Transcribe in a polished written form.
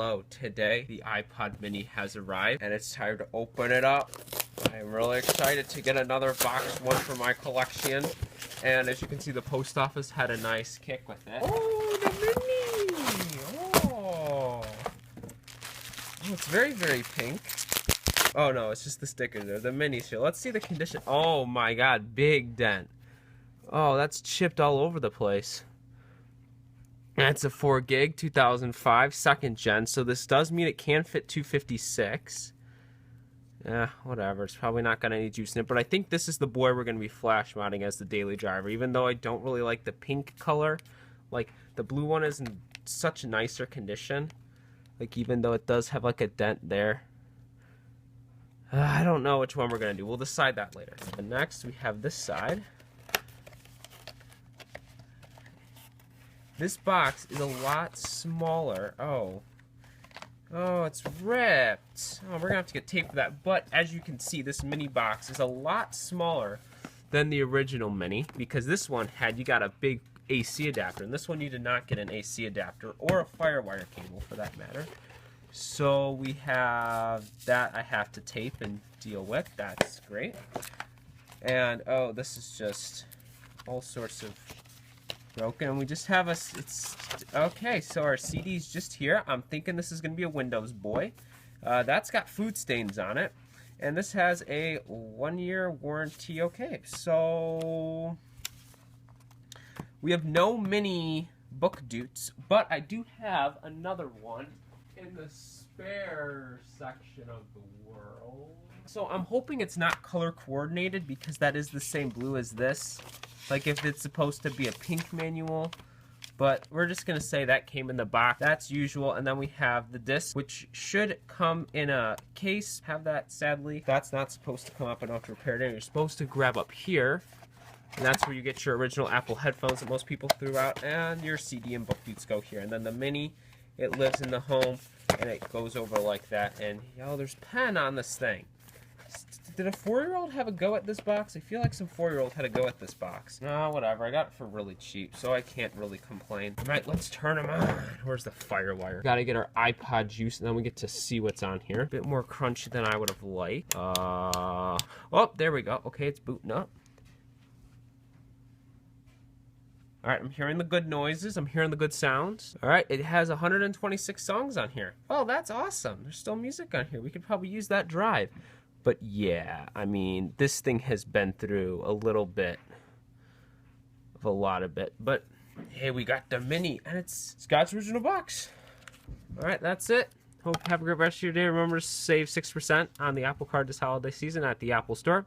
Hello, today the iPod mini has arrived and it's time to open it up. I'm really excited to get another box, one for my collection. And as you can see, the post office had a nice kick with it. Oh, the mini! Oh, it's very, very pink. Oh no, it's just the sticker there, the mini seal. Let's see the condition. Oh my god, big dent. Oh, that's chipped all over the place. That's a 4 gig, 2005, second gen, so this does mean it can fit 256. Yeah, whatever, it's probably not got any juice in it, but I think this is the boy we're going to be flash mounting as the daily driver, even though I don't really like the pink color. Like, the blue one is in such nicer condition, like, even though it does have, like, a dent there. I don't know which one we're going to do. We'll decide that later. And next, we have this side. This box is a lot smaller. Oh, it's ripped. Oh, we're gonna have to get tape for that. But as you can see, this mini box is a lot smaller than the original mini because this one you got a big AC adapter, and this one you did not get an AC adapter or a FireWire cable for that matter. So we have that I have to tape and deal with. That's great. And oh, this is just all sorts of broken, and we just have okay, so our CD's just here. I'm thinking this is gonna be a Windows boy. That's got food stains on it, and this has a 1-year warranty. Okay, so we have no mini book dutes, but I do have another one in the spare section of the world. So I'm hoping it's not color coordinated because that is the same blue as this. Like if it's supposed to be a pink manual, but we're just gonna say that came in the box. That's usual, and then we have the disc, which should come in a case. Have that, sadly. That's not supposed to come up enough repaired. You're supposed to grab up here, and that's where you get your original Apple headphones that most people threw out, and your CD and book dutes go here. And then the mini, it lives in the home, and it goes over like that. And yo, there's pen on this thing. Did a 4-year-old have a go at this box? I feel like some 4-year-old had a go at this box. No, whatever. I got it for really cheap, so I can't really complain. All right, let's turn them on. Where's the FireWire? Gotta get our iPod juice, and then we get to see what's on here. A bit more crunchy than I would have liked. Oh, there we go. Okay, it's booting up. All right, I'm hearing the good noises. I'm hearing the good sounds. All right, it has 126 songs on here. Oh, that's awesome. There's still music on here. We could probably use that drive. But yeah, I mean, this thing has been through a little bit of a lot of it. But hey, we got the mini, and it's Scott's original box. All right, that's it. Hope you have a great rest of your day. Remember to save 6% on the Apple Card this holiday season at the Apple Store.